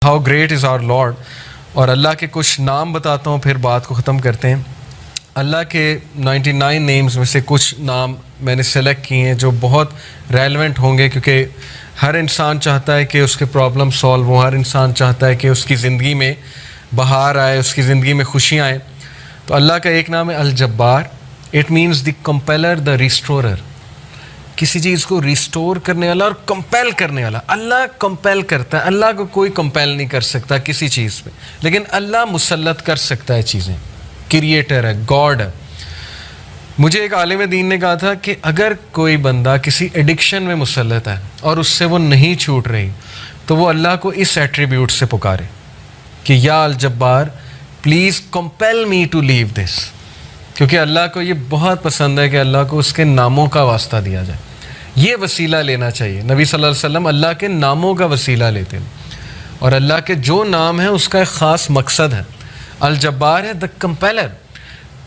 How great is our lord. और अल्लाह के कुछ नाम बताता हूँ, फिर बात को ख़त्म करते हैं। अल्लाह के 99 नेम्स में से कुछ नाम मैंने सेलेक्ट किए हैं जो बहुत रेलेवेंट होंगे, क्योंकि हर इंसान चाहता है कि उसके प्रॉब्लम सॉल्व हो, हर इंसान चाहता है कि उसकी ज़िंदगी में बहार आए, उसकी ज़िंदगी में खुशियाँ आएँ। तो अल्लाह का एक नाम है Al Jabbar. It means the compeller, the restorer, किसी चीज़ को रिस्टोर करने वाला और कंपेल करने वाला। अल्लाह कंपेल करता है, अल्लाह को कोई कंपेल नहीं कर सकता किसी चीज़ पे, लेकिन अल्लाह मुसल्लत कर सकता है चीज़ें। क्रिएटर है, गॉड है। मुझे एक आलिम दीन ने कहा था कि अगर कोई बंदा किसी एडिक्शन में मुसल्लत है और उससे वो नहीं छूट रही, तो वो अल्लाह को इस एट्रीब्यूट से पुकारे कि या Al Jabbar please compel me to leave this, क्योंकि अल्लाह को ये बहुत पसंद है कि अल्लाह को उसके नामों का वास्ता दिया जाए। ये वसीला लेना चाहिए। नबी सल्लल्लाहु अलैहि वसल्लम अल्लाह के नामों का वसीला लेते हैं, और अल्लाह के जो नाम है उसका एक ख़ास मकसद है। अल जब्बार है द कंपेलर।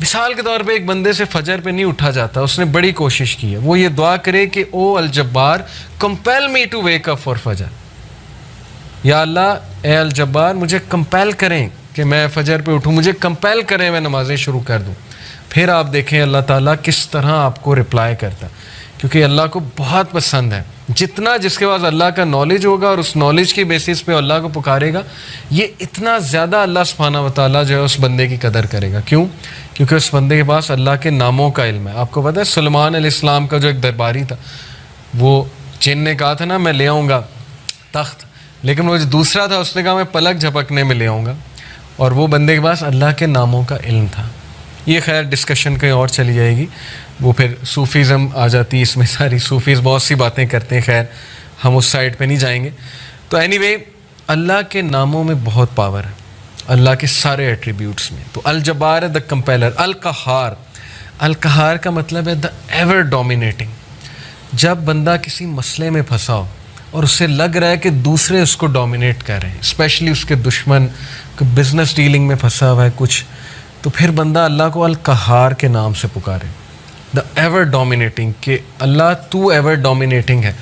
मिसाल के तौर पे एक बंदे से फजर पे नहीं उठा जाता, उसने बड़ी कोशिश की है, वो ये दुआ करे कि ओ Al Jabbar compel me to wake up for फजर। या अल्लाह ए अल जब्बार मुझे कंपेल करें कि मैं फजर पे उठूँ, मुझे कंपेल करें मैं नमाज़ें शुरू कर दूँ। फिर आप देखें अल्लाह ताला किस तरह आपको रिप्लाई करता, क्योंकि अल्लाह को बहुत पसंद है। जितना जिसके पास अल्लाह का नॉलेज होगा और उस नॉलेज की बेसिस पे अल्लाह को पुकारेगा, ये इतना ज़्यादा अल्लाह सुब्हानहू व तआला जो है उस बंदे की कदर करेगा। क्यों? क्योंकि उस बंदे के पास अल्लाह के नामों का इल्म है। आपको पता है सुलेमान अलैहिस्सलाम का जो एक दरबारी था, वो जिन ने कहा था ना मैं ले आऊँगा तख्त, लेकिन वो जो दूसरा था उसने कहा मैं पलक झपकने में ले आऊँगा, और वो बंदे के पास अल्लाह के नामों का इल्म था। ये खैर डिस्कशन कहीं और चली जाएगी, वो फिर सूफ़ीज़म आ जाती है इसमें सारी। सूफ़ीज़ बहुत सी बातें करते हैं, खैर हम उस साइड पे नहीं जाएंगे। तो एनीवे अल्लाह के नामों में बहुत पावर है, अल्लाह के सारे एट्रीब्यूट्स में। तो अल जब्बार है द कंपेलर। अल कहार, अल कहार का मतलब है द एवर डोमिनेटिंग। जब बंदा किसी मसले में फंसा हो और उससे लग रहा है कि दूसरे उसको डोमिनेट कर रहे हैं, स्पेशली उसके दुश्मन, बिज़नेस डीलिंग में फंसा हुआ है कुछ, तो फिर बंदा अल्लाह को अल कहार के नाम से पुकारे, द एवर डोमिनेटिंग, कि अल्लाह तू एवर डोमिनेटिंग है,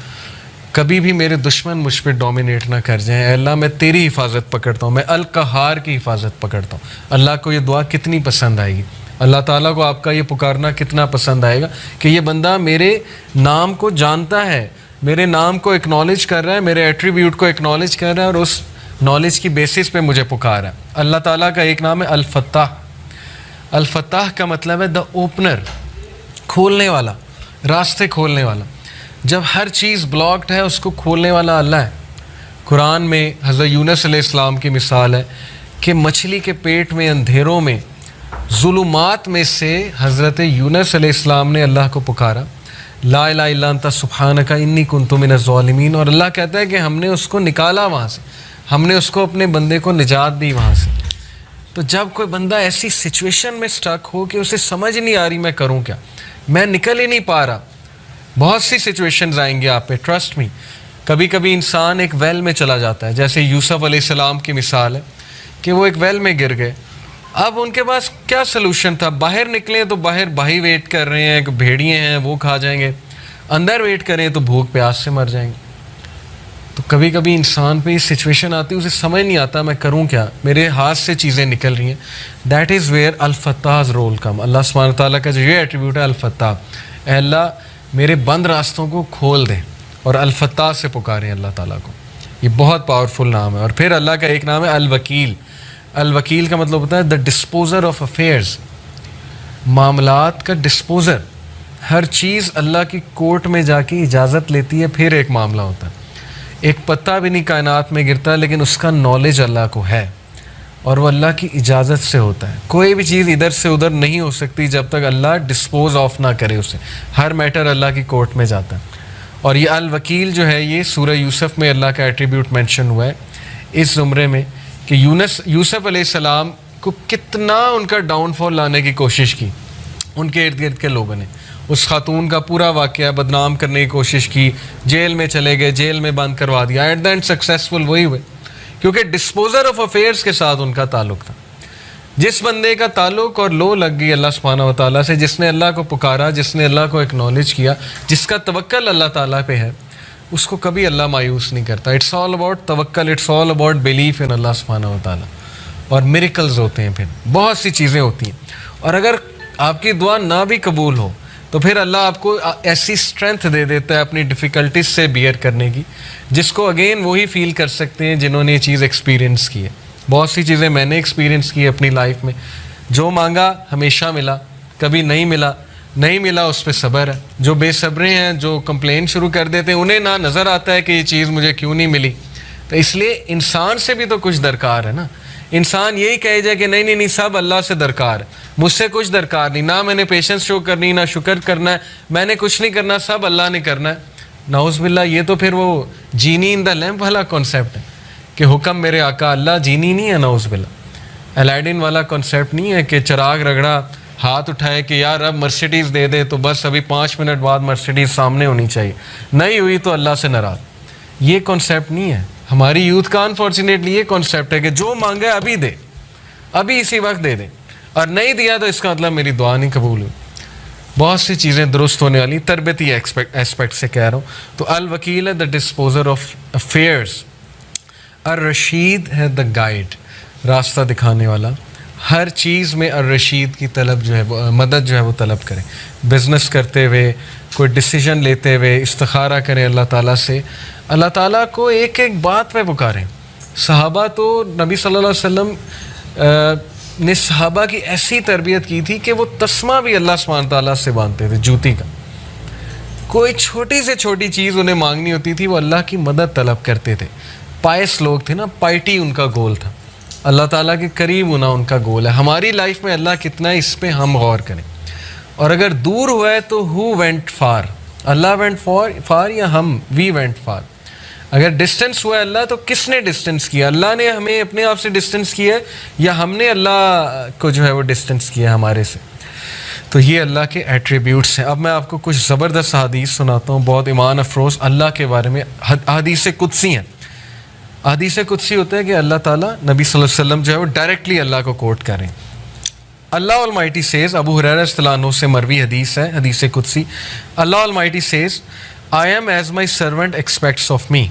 कभी भी मेरे दुश्मन मुझ पर डोमिनेट ना कर जाएं। अल्लाह मैं तेरी हिफाजत पकड़ता हूँ, मैं अल कहार की हिफाजत पकड़ता हूँ। अल्लाह को ये दुआ कितनी पसंद आएगी, अल्लाह ताला को आपका ये पुकारना कितना पसंद आएगा कि ये बंदा मेरे नाम को जानता है, मेरे नाम को एक्नॉलेज कर रहा है, मेरे एट्रीब्यूट को एक्नॉलेज कर रहा है, और उस नॉलेज की बेसिस पे मुझे पुकार है। अल्लाह ताला का एक नाम है अल फत्ताह। अल फत्ताह का मतलब है द ओपनर, खोलने वाला, रास्ते खोलने वाला। जब हर चीज़ ब्लॉक्ड है उसको खोलने वाला अल्लाह है। कुरान में हज़रत यूनुस अलैहिस्सलाम की मिसाल है कि मछली के पेट में अंधेरों में ज़ुलुमात में से हज़रत यूनुस अलैहिस्सलाम ने अल्लाह को पुकारा, ला इलाहा इल्ला अंता सुब्हानका इन्नी कुन्तु मिनज़ ज़ालिमीन, और अल्लाह कहता है कि हमने उसको निकाला वहाँ से, हमने उसको अपने बंदे को निजात दी वहाँ से। तो जब कोई बंदा ऐसी सिचुएशन में स्टक हो कि उसे समझ नहीं आ रही मैं करूं क्या, मैं निकल ही नहीं पा रहा, बहुत सी सिचुएशंस आएंगी आप पे, ट्रस्ट मी। कभी कभी इंसान एक वेल में चला जाता है, जैसे यूसुफ अलैहिस्सलाम की मिसाल है कि वो एक वेल में गिर गए। अब उनके पास क्या सलूशन था? बाहर निकले तो बाहर भाई वेट कर रहे हैं, भेड़िए हैं वो खा जाएंगे, अंदर वेट करें तो भूख प्यास से मर जाएंगे। तो कभी कभी इंसान पे ये सिचुएशन आती है, उसे समझ नहीं आता मैं करूं क्या, मेरे हाथ से चीज़ें निकल रही हैं। That is where Al Fattah's role come. Allah सुब्हानहू व तआला का जो ये एट्रीब्यूट है अल फत्ताह, अल्लाह मेरे बंद रास्तों को खोल दें, और अल फत्ताह से पुकारें अल्लाह ताला को। ये बहुत पावरफुल नाम है। और फिर अल्लाह का एक नाम है अल वकील। अल वकील का मतलब होता है द डिस्पोज़र ऑफ अफेयर्स, मामलात का डिस्पोज़र। हर चीज़ अल्लाह की कोर्ट में जाके इजाज़त लेती है, फिर एक मामला होता है। एक पत्ता भी नहीं कायनात में गिरता, लेकिन उसका नॉलेज अल्लाह को है, और वो अल्लाह की इजाज़त से होता है। कोई भी चीज़ इधर से उधर नहीं हो सकती जब तक अल्लाह डिस्पोज ऑफ ना करे उसे। हर मैटर अल्लाह की कोर्ट में जाता है। और ये अल वकील जो है, ये सूरह यूसुफ में अल्लाह का एट्रीब्यूट मेंशन हुआ है इस ज़ुमरे में कि यूसुफ अलैहिस्सलाम को कितना उनका डाउनफॉल लाने की कोशिश की उनके इर्द गिर्द के लोगों ने। उस खातून का पूरा वाक़या बदनाम करने की कोशिश की, जेल में चले गए, जेल में बंद करवा दिया। एट द एंड सक्सेसफुल वही हुए, क्योंकि डिस्पोजर ऑफ अफेयर्स के साथ उनका ताल्लुक था। जिस बंदे का ताल्लुक और लो लग गई अल्लाह सुब्हानहू व तआला से, जिसने अल्लाह को पुकारा, जिसने अल्लाह को एक्नॉलेज किया, जिसका तवक्कल अल्लाह ताला पे है, उसको कभी अल्लाह मायूस नहीं करता। इट्स ऑल अबाउट तवक्कल, it's all about belief in Allah सुब्हानहू व तआला। और मिरेकल्स होते हैं, फिर बहुत सी चीज़ें होती हैं। और अगर आपकी दुआ ना भी कबूल हो तो फिर अल्लाह आपको ऐसी स्ट्रेंथ दे देता है अपनी डिफ़िकल्टीज से बियर करने की, जिसको अगेन वही फील कर सकते हैं जिन्होंने ये चीज़ एक्सपीरियंस की है। बहुत सी चीज़ें मैंने एक्सपीरियंस की है अपनी लाइफ में। जो मांगा हमेशा मिला, कभी नहीं मिला, नहीं मिला उस पर सब्र है। जो बेसब्रे हैं, जो कंप्लेन शुरू कर देते हैं, उन्हें ना नज़र आता है कि ये चीज़ मुझे क्यों नहीं मिली। तो इसलिए इंसान से भी तो कुछ दरकार है ना। इंसान यही कहे जाए कि नहीं नहीं नहीं, सब अल्लाह से दरकार है, मुझसे कुछ दरकार नहीं, ना मैंने पेशेंस शो करनी, ना शुक्र करना है, मैंने कुछ नहीं करना, सब अल्लाह ने करना है। नाउज़ बिल्लाह, ये तो फिर वो जीनी इन द लैम्प वाला कॉन्सेप्ट है कि हुक्म मेरे आका अल्लाह, जीनी नहीं है। नाउज़ बिल्लाह, अलादीन वाला कॉन्सेप्ट नहीं है कि चिराग रगड़ा, हाथ उठाए कि यार अब मर्सिडीज़ दे दे, तो बस अभी 5 मिनट बाद मर्सिडीज़ सामने होनी चाहिए, नहीं हुई तो अल्लाह से नाराज़। ये कॉन्सेप्ट नहीं है। हमारी यूथ का अनफॉर्चुनेटली ये कॉन्सेप्ट है कि जो मांगे अभी दे, अभी इसी वक्त दे दे, और नहीं दिया तो इसका मतलब मेरी दुआ नहीं कबूल हुई। बहुत सी चीज़ें दुरुस्त होने वाली, तरबियती एस्पेक्ट से कह रहा हूँ। तो अल वकील है द डिस्पोजर ऑफ अफेयर्स, अर रशीद है द गाइड, रास्ता दिखाने वाला। हर चीज़ में अर रशीद की तलब जो है वो, मदद जो है वो तलब करें। बिज़नेस करते हुए, कोई डिसीजन लेते हुए इस्तिखारा करें अल्लाह ताला से, अल्लाह ताला को एक एक बात पे पुकारें। सहाबा तो नबी सल्लल्लाहु अलैहि वसल्लम ने सहाबा की ऐसी तरबियत की थी कि वो तस्मा भी अल्लाह सुब्हानहू ताला से बांधते थे, जूती का। कोई छोटी से छोटी चीज़ उन्हें मांगनी होती थी, वो अल्लाह की मदद तलब करते थे। पायस लोग थे ना, पाइटी उनका गोल था, अल्लाह ताला के करीब होना उनका गोल है। हमारी लाइफ में अल्लाह कितना है, इस पर हम गौर करें। और अगर दूर हुआ है तो who went far, Allah went फार या हम, वी वेंट फार। अगर डिस्टेंस हुआ है अल्लाह, तो किसने डिस्टेंस किया? अल्लाह ने हमें अपने आप से डिस्टेंस किया है या हमने अल्लाह को जो है वो डिस्टेंस किया हमारे से? तो ये अल्लाह के एट्रीब्यूट्स हैं। अब मैं आपको कुछ ज़बरदस्त हदीस सुनाता हूँ, बहुत ईमान अफरोज़ अल्लाह के बारे में। हदीस कुदसी हैं। हदीस कुदसी होता है कि अल्लाह ताला नबी सल्लल्लाहु अलैहि वसल्लम जो है वो डायरेक्टली अल्लाह को कोट करें। Allah almighty says, Abu Hurairah रज़ियल्लाहु अन्हु से मरवी हदीस है, हदीस कुदसी। Allah almighty says, I am as my servant expects of me.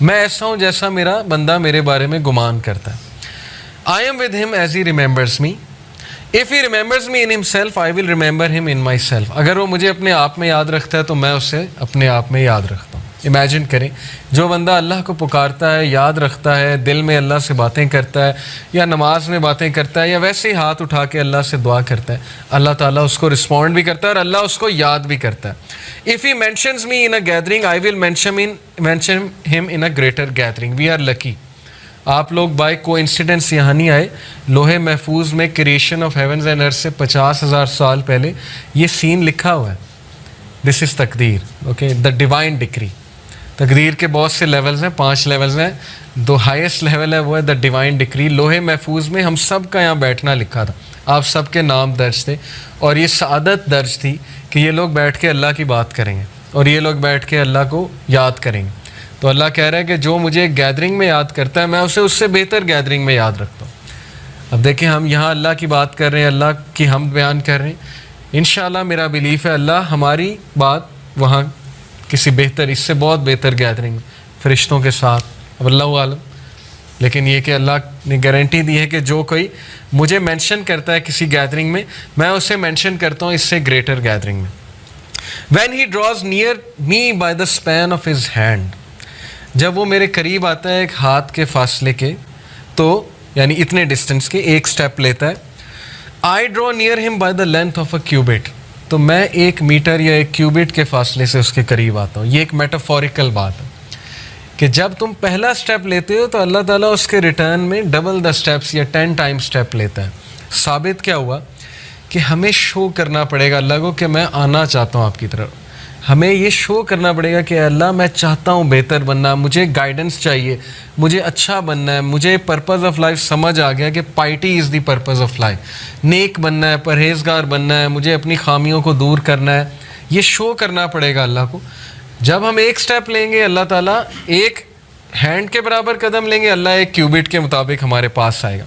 मैं ऐसा हूँ जैसा मेरा बंदा मेरे बारे में गुमान करता है। I am with him as he remembers me, if he remembers me in himself I will remember him in myself. अगर वो मुझे अपने आप में याद रखता है तो मैं उसे अपने आप में याद रखता हूँ। इमेजिन करें, जो बंदा अल्लाह को पुकारता है, याद रखता है, दिल में अल्लाह से बातें करता है, या नमाज में बातें करता है, या वैसे ही हाथ उठा के अल्लाह से दुआ करता है, अल्लाह ताला उसको रिस्पॉन्ड भी करता है और अल्लाह उसको याद भी करता है। If he mentions me in a gathering I will mention him in a greater gathering. We are lucky. आप लोग बाय कोइंसिडेंस यहाँ नहीं आए। लोहे महफूज में creation of havens and earth से 50,000 साल पहले ये सीन लिखा हुआ है। दिस इज़ तकदीर, ओके, द डिवाइन डिक्री। तकदीर के बहुत से लेवल्स हैं, 5 लेवल्स हैं। दो हाईएस्ट लेवल है वो है द डिवाइन डिक्री। लोहे महफूज में हम सब का यहाँ बैठना लिखा था, आप सब के नाम दर्ज थे, और ये सादत दर्ज थी कि ये लोग बैठ के अल्लाह की बात करेंगे और ये लोग बैठ के अल्लाह को याद करेंगे। तो अल्लाह कह रहा है कि जो मुझे गैदरिंग में याद करता है, मैं उसे उससे बेहतर गैदरिंग में याद रखता हूँ। अब देखिए, हम यहाँ अल्लाह की बात कर रहे हैं, अल्लाह की हम बयान कर रहे हैं। इंशाअल्लाह मेरा बिलीफ है अल्लाह हमारी बात वहाँ किसी बेहतर, इससे बहुत बेहतर गैदरिंग फरिश्तों के साथ, अब अल्लाह आलम। लेकिन ये कि अल्लाह ने गारंटी दी है कि जो कोई मुझे मेंशन करता है किसी गैदरिंग में, मैं उसे मेंशन करता हूँ इससे ग्रेटर गैदरिंग में। When he draws near me by the span of his hand, जब वो मेरे करीब आता है एक हाथ के फासले के, तो यानी इतने डिस्टेंस के, एक स्टेप लेता है। I draw near him by the length of a cubit, तो मैं 1 मीटर या 1 क्यूबिट के फासले से उसके करीब आता हूँ। ये एक मेटाफोरिकल बात है कि जब तुम पहला स्टेप लेते हो तो अल्लाह ताला उसके रिटर्न में डबल द स्टेप्स या 10 टाइम्स स्टेप लेता है। साबित क्या हुआ कि हमें शो करना पड़ेगा अल्लाह को कि मैं आना चाहता हूँ आपकी तरफ। हमें ये शो करना पड़ेगा कि अल्लाह मैं चाहता हूँ बेहतर बनना, मुझे गाइडेंस चाहिए, मुझे अच्छा बनना है, मुझे पर्पज़ ऑफ लाइफ समझ आ गया कि piety is the purpose of life, नेक बनना है, परहेजगार बनना है, मुझे अपनी खामियों को दूर करना है। ये शो करना पड़ेगा अल्लाह को। जब हम एक स्टेप लेंगे, अल्लाह ताला एक हैंड के बराबर कदम लेंगे, अल्लाह 1 क्यूबिट के मुताबिक हमारे पास आएगा।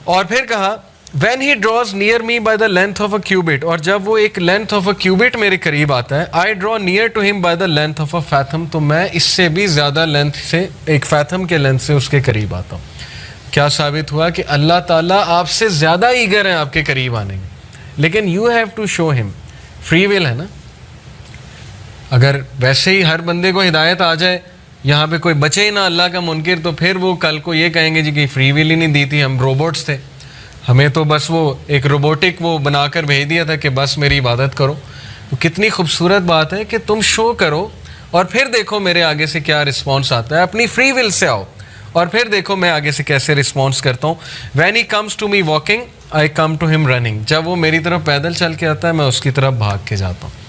और फिर कहा When he draws near me by the length of a cubit, और जब वो एक length of a cubit मेरे करीब आता है, I draw near to him by the length of a fathom, तो मैं इससे भी ज़्यादा लेंथ से, एक फैथम के लेंथ से उसके करीब आता हूँ। क्या साबित हुआ कि अल्लाह ताला आपसे ज़्यादा ईगर हैं आपके करीब आने में, लेकिन you have to show him, free will है ना। अगर वैसे ही हर बंदे को हिदायत आ जाए, यहाँ पे कोई बचे ही ना अल्लाह का मुनकिर, तो फिर वो कल को ये कहेंगे जी कि फ्री विल ही नहीं दी थी, हम रोबोट्स थे, हमें तो बस वो एक रोबोटिक वो बनाकर भेज दिया था कि बस मेरी इबादत करो। तो कितनी खूबसूरत बात है कि तुम शो करो और फिर देखो मेरे आगे से क्या रिस्पॉन्स आता है। अपनी फ्री विल से आओ और फिर देखो मैं आगे से कैसे रिस्पॉन्स करता हूँ। When he comes to me walking I come to him running, जब वो मेरी तरफ पैदल चल के आता है मैं उसकी तरफ भाग के जाता हूँ।